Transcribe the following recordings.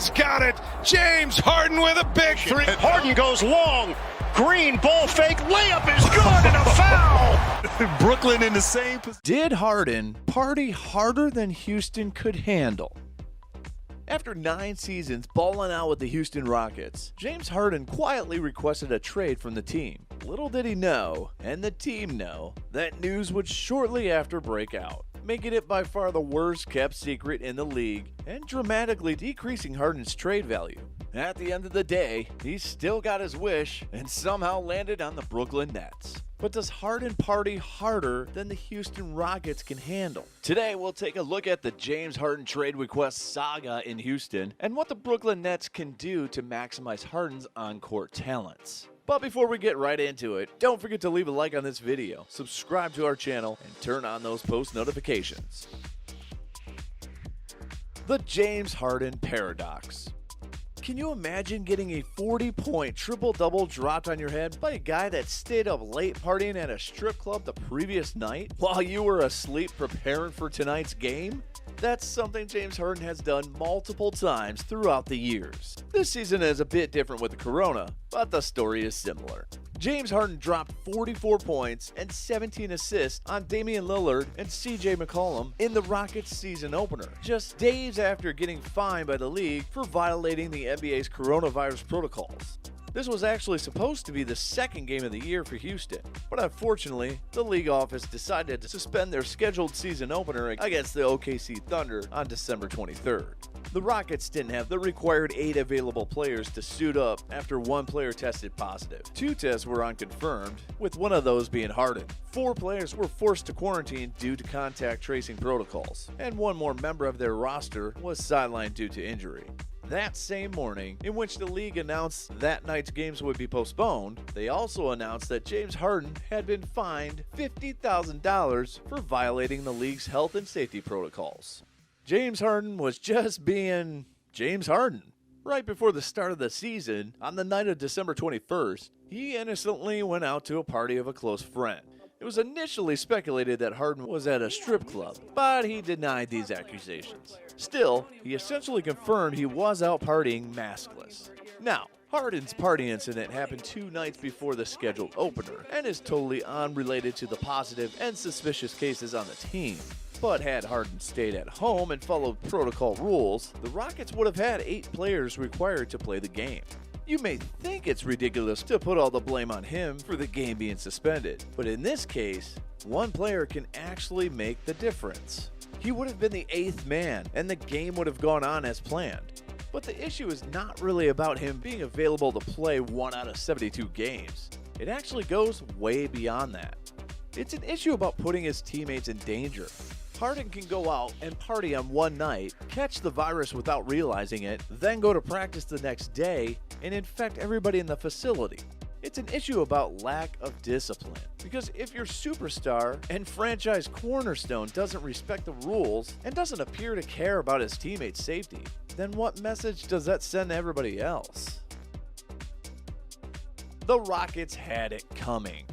He's got it. James Harden with a big three. Harden goes long. Green ball fake. Layup is good and a foul. Brooklyn in the same position. Did Harden party harder than Houston could handle? After 9 seasons balling out with the Houston Rockets, James Harden quietly requested a trade from the team. Little did he know, and the team know, that news would shortly after break out, making it by far the worst kept secret in the league and dramatically decreasing Harden's trade value. At the end of the day, he still got his wish and somehow landed on the Brooklyn Nets. But does Harden party harder than the Houston Rockets can handle? Today, we'll take a look at the James Harden trade request saga in Houston and what the Brooklyn Nets can do to maximize Harden's on-court talents. But before we get right into it, don't forget to leave a like on this video, subscribe to our channel, and turn on those post notifications. The James Harden paradox. Can you imagine getting a 40-point triple-double dropped on your head by a guy that stayed up late partying at a strip club the previous night while you were asleep preparing for tonight's game? That's something James Harden has done multiple times throughout the years. This season is a bit different with the corona, but the story is similar. James Harden dropped 44 points and 17 assists on Damian Lillard and CJ McCollum in the Rockets season opener, just days after getting fined by the league for violating the NBA's coronavirus protocols. This was actually supposed to be the second game of the year for Houston, but unfortunately, the league office decided to suspend their scheduled season opener against the OKC Thunder on December 23rd. The Rockets didn't have the required 8 available players to suit up after 1 player tested positive. 2 tests were unconfirmed, with one of those being Harden. 4 players were forced to quarantine due to contact tracing protocols, and 1 more member of their roster was sidelined due to injury. That same morning, in which the league announced that night's games would be postponed, they also announced that James Harden had been fined $50,000 for violating the league's health and safety protocols. James Harden was just being James Harden. Right before the start of the season, on the night of December 21st, he innocently went out to a party of a close friend. It was initially speculated that Harden was at a strip club, but he denied these accusations. Still, he essentially confirmed he was out partying maskless. Now, Harden's party incident happened 2 nights before the scheduled opener and is totally unrelated to the positive and suspicious cases on the team. But had Harden stayed at home and followed protocol rules, the Rockets would have had 8 players required to play the game. You may think it's ridiculous to put all the blame on him for the game being suspended, but in this case, 1 player can actually make the difference. He would have been the 8th man, and the game would have gone on as planned. But the issue is not really about him being available to play 1 out of 72 games. It actually goes way beyond that. It's an issue about putting his teammates in danger. Harden can go out and party on one night, catch the virus without realizing it, then go to practice the next day and infect everybody in the facility. It's an issue about lack of discipline, because if your superstar and franchise cornerstone doesn't respect the rules and doesn't appear to care about his teammates' safety, then what message does that send to everybody else? The Rockets had it coming.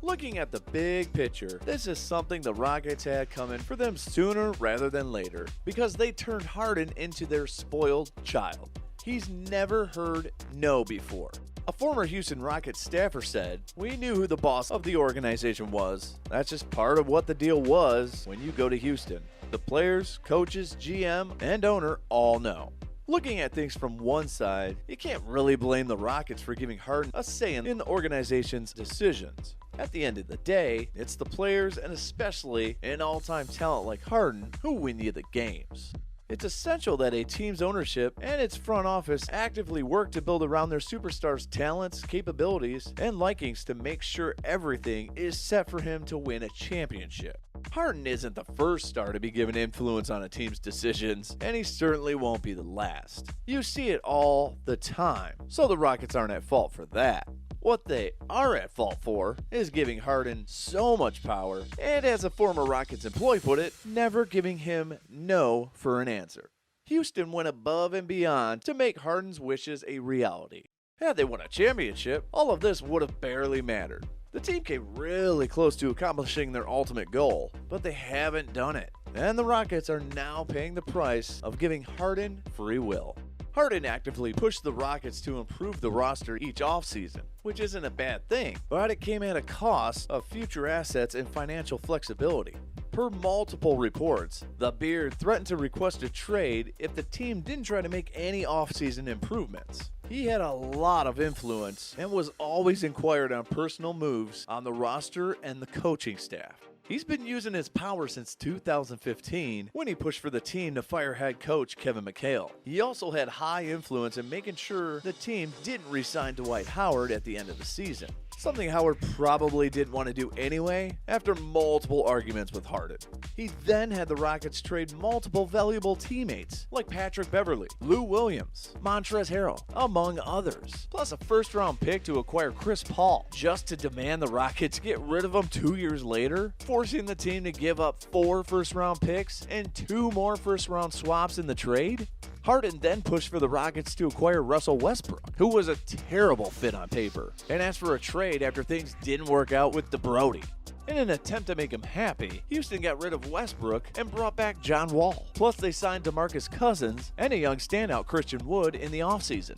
Looking at the big picture, this is something the Rockets had coming for them sooner rather than later, because they turned Harden into their spoiled child. He's never heard no before. A former Houston Rockets staffer said, "We knew who the boss of the organization was. That's just part of what the deal was when you go to Houston. The players, coaches, GM, and owner all know." Looking at things from one side, you can't really blame the Rockets for giving Harden a say in the organization's decisions. At the end of the day, it's the players and especially an all-time talent like Harden who win you the games. It's essential that a team's ownership and its front office actively work to build around their superstars' talents, capabilities, and likings to make sure everything is set for him to win a championship. Harden isn't the first star to be given influence on a team's decisions, and he certainly won't be the last. You see it all the time, so the Rockets aren't at fault for that. What they are at fault for is giving Harden so much power, and as a former Rockets employee put it, never giving him no for an answer. Houston went above and beyond to make Harden's wishes a reality. Had they won a championship, all of this would have barely mattered. The team came really close to accomplishing their ultimate goal, but they haven't done it. And the Rockets are now paying the price of giving Harden free will. Harden actively pushed the Rockets to improve the roster each offseason, which isn't a bad thing, but it came at a cost of future assets and financial flexibility. Per multiple reports, the Beard threatened to request a trade if the team didn't try to make any offseason improvements. He had a lot of influence and was always inquired on personal moves on the roster and the coaching staff. He's been using his power since 2015 when he pushed for the team to fire head coach Kevin McHale. He also had high influence in making sure the team didn't re-sign Dwight Howard at the end of the season, something Howard probably didn't want to do anyway after multiple arguments with Harden. He then had the Rockets trade multiple valuable teammates like Patrick Beverley, Lou Williams, Montrezl Harrell, among others, plus a first-round pick to acquire Chris Paul, just to demand the Rockets get rid of him 2 years later, forcing the team to give up 4 first-round picks and 2 more first-round swaps in the trade. Harden then pushed for the Rockets to acquire Russell Westbrook, who was a terrible fit on paper, and asked for a trade after things didn't work out with DeBrody. In an attempt to make him happy, Houston got rid of Westbrook and brought back John Wall. Plus, they signed DeMarcus Cousins and a young standout Christian Wood in the offseason.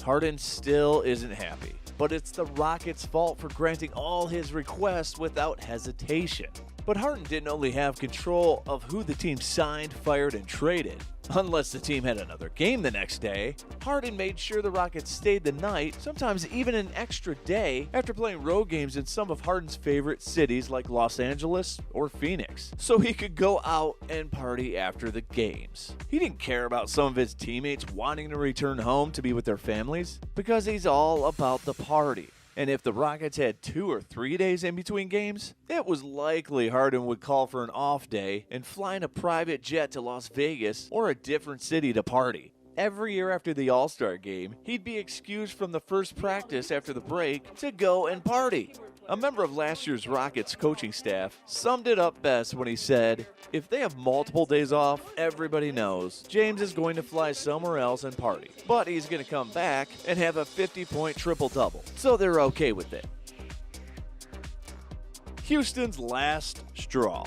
Harden still isn't happy, but it's the Rockets' fault for granting all his requests without hesitation. But Harden didn't only have control of who the team signed, fired, and traded. Unless the team had another game the next day, Harden made sure the Rockets stayed the night, sometimes even an extra day, after playing road games in some of Harden's favorite cities like Los Angeles or Phoenix, so he could go out and party after the games. He didn't care about some of his teammates wanting to return home to be with their families, because he's all about the party. And if the Rockets had 2 or 3 days in between games, it was likely Harden would call for an off day and fly in a private jet to Las Vegas or a different city to party. Every year after the All-Star game, he'd be excused from the first practice after the break to go and party. A member of last year's Rockets coaching staff summed it up best when he said, "If they have multiple days off, everybody knows James is going to fly somewhere else and party. But he's going to come back and have a 50-point triple-double, so they're okay with it." Houston's last straw.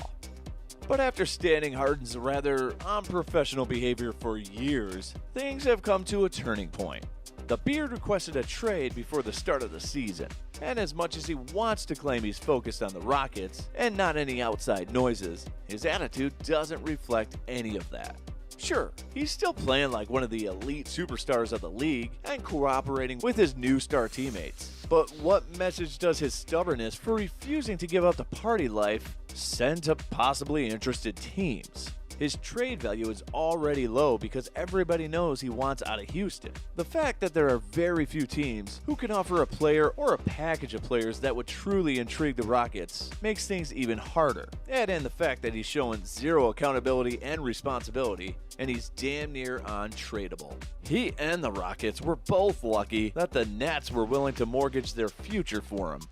But after standing Harden's rather unprofessional behavior for years, things have come to a turning point. The Beard requested a trade before the start of the season, and as much as he wants to claim he's focused on the Rockets and not any outside noises, his attitude doesn't reflect any of that. Sure, he's still playing like one of the elite superstars of the league and cooperating with his new star teammates. But what message does his stubbornness for refusing to give up the party life send to possibly interested teams? His trade value is already low because everybody knows he wants out of Houston. The fact that there are very few teams who can offer a player or a package of players that would truly intrigue the Rockets makes things even harder. Add in the fact that he's showing zero accountability and responsibility, and he's damn near untradeable. He and the Rockets were both lucky that the Nets were willing to mortgage their future for him.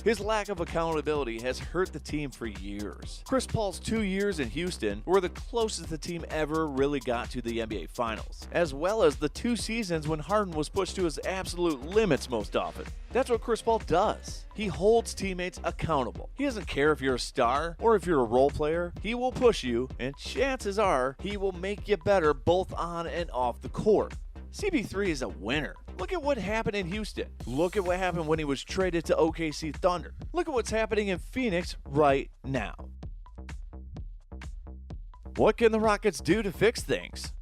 His lack of accountability has hurt the team for years. Chris Paul's 2 years in Houston were the closest the team ever really got to the NBA Finals, as well as the 2 seasons when Harden was pushed to his absolute limits most often. That's what Chris Paul does. He holds teammates accountable. He doesn't care if you're a star or if you're a role player. He will push you, and chances are he will make you better both on and off the court. CP3 is a winner. Look at what happened in Houston. Look at what happened when he was traded to OKC Thunder. Look at what's happening in Phoenix right now. What can the Rockets do to fix things?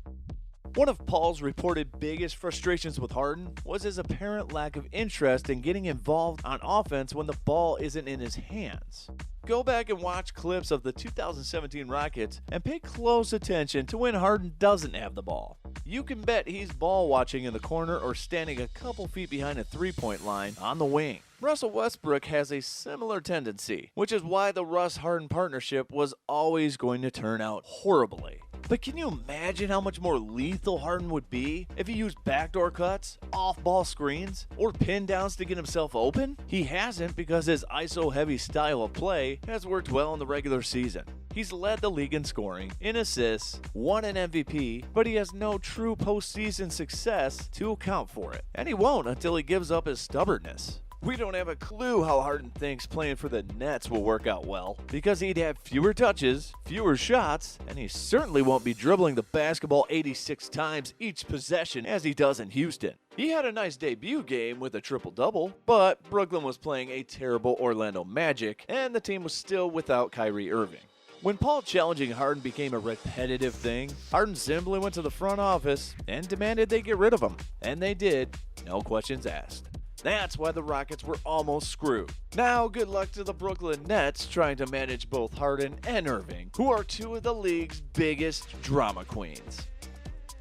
One of Paul's reported biggest frustrations with Harden was his apparent lack of interest in getting involved on offense when the ball isn't in his hands. Go back and watch clips of the 2017 Rockets and pay close attention to when Harden doesn't have the ball. You can bet he's ball watching in the corner or standing a couple feet behind a three-point line on the wing. Russell Westbrook has a similar tendency, which is why the Russ-Harden partnership was always going to turn out horribly. But can you imagine how much more lethal Harden would be if he used backdoor cuts, off-ball screens, or pin downs to get himself open? He hasn't because his ISO-heavy style of play has worked well in the regular season. He's led the league in scoring, in assists, won an MVP, but he has no true postseason success to account for it. And he won't until he gives up his stubbornness. We don't have a clue how Harden thinks playing for the Nets will work out well, because he'd have fewer touches, fewer shots, and he certainly won't be dribbling the basketball 86 times each possession as he does in Houston. He had a nice debut game with a triple-double, but Brooklyn was playing a terrible Orlando Magic, and the team was still without Kyrie Irving. When Paul challenging Harden became a repetitive thing, Harden simply went to the front office and demanded they get rid of him. And they did, no questions asked. That's why the Rockets were almost screwed. Now, good luck to the Brooklyn Nets trying to manage both Harden and Irving, who are two of the league's biggest drama queens.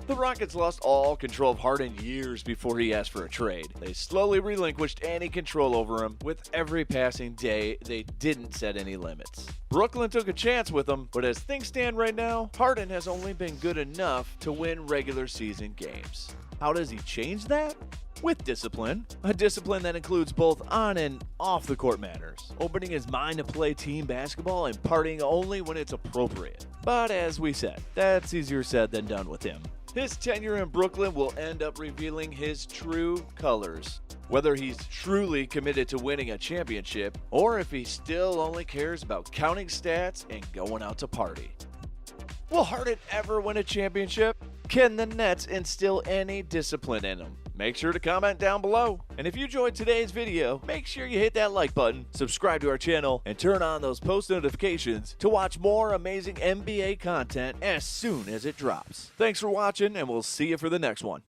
The Rockets lost all control of Harden years before he asked for a trade. They slowly relinquished any control over him. With every passing day, they didn't set any limits. Brooklyn took a chance with him, but as things stand right now, Harden has only been good enough to win regular season games. How does he change that? With discipline. A discipline that includes both on and off the court matters. Opening his mind to play team basketball and partying only when it's appropriate. But as we said, that's easier said than done with him. His tenure in Brooklyn will end up revealing his true colors. Whether he's truly committed to winning a championship, or if he still only cares about counting stats and going out to party. Will Harden ever win a championship? Can the Nets instill any discipline in him? Make sure to comment down below. And if you enjoyed today's video, make sure you hit that like button, subscribe to our channel, and turn on those post notifications to watch more amazing NBA content as soon as it drops. Thanks for watching, and we'll see you for the next one.